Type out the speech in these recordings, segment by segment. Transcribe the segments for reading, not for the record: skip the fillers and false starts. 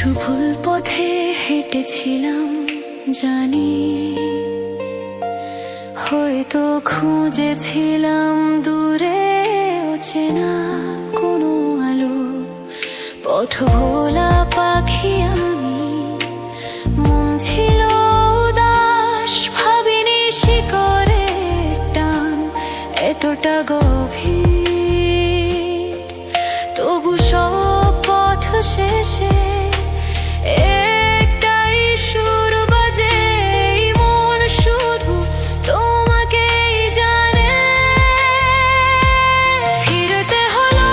কিছু ভুল পথে হেঁটেছিলাম জানি, হয়তো খুঁজেছিলাম দূরে অচেনা কোনো আলো। পথ ভোলা পাখি আমি, মন ছিল উদাস, ভাবিনি শিকড়ের টান এতটা গভীর। তবু সব পথ শেষে একটাই সুর বাজে, এই মন শুধু তোমাকেই জানে। ফিরতে হলো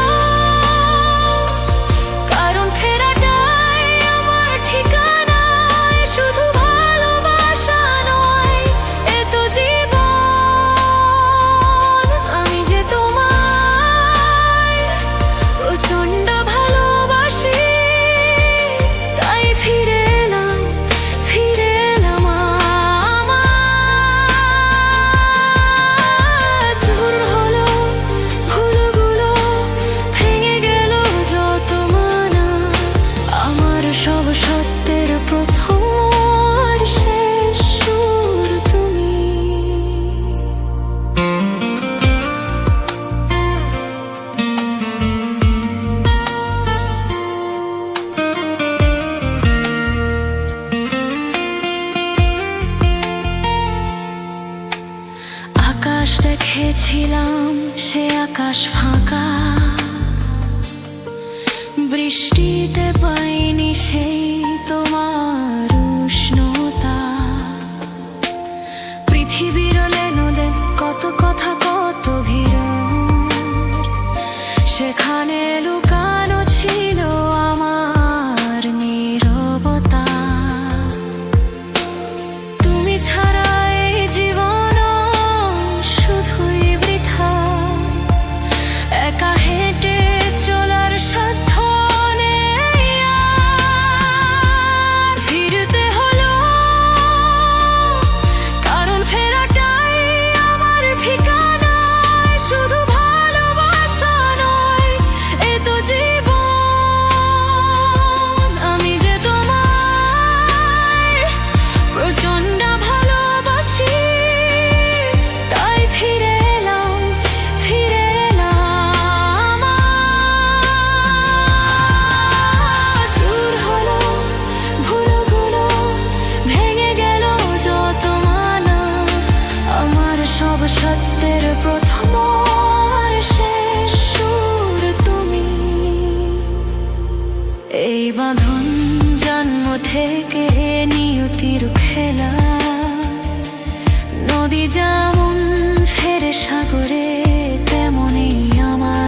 কারণ ফেরাটাই আমার ঠিকানা। শুধু ভালোবাসা নয়, এ তো জীবন। আমি যে তোমায় প্রচন্ড ভালোবাসি, তাই ফিরে এলাম আমার। দূর হলো ভুলগুলো, ভেঙে গেল যত মানা। আমার সব সত্যের প্রথম আর শেষ সুর তুমি। আকাশ দেখেছিলাম, সে আকাশ ফাঁকা, বৃষ্টিতে পাইনি সেই তোমার উষ্ণতা। পৃথিবীর লেনদেন কত কথা, কত ভিড়, সেখানে লুকানো ছিল আমার নীরবতা। তুমি ছাড়া এই জীবন শুধুই বৃথা, একা হেঁটে চলার সাধ্য নেই আর। ফিরতে হলো কারণ ফেরাটাই আমার ঠিকানা। শুধু ভালোবাসা নয়, এ তো জীবন। আমি যে তোমায় প্রচন্ড ভালোবাসি, তাই ফিরে এলাম আমার। দূর হলো ভুলগুলো, ভেঙে গেল যত মানা। আমার সব সত্যের প্রথম আর শেষ সুর তুমি। এই বাঁধন জন্ম থেকে নিয়তির খেলা, নদী যেমন ফেরে সাগরে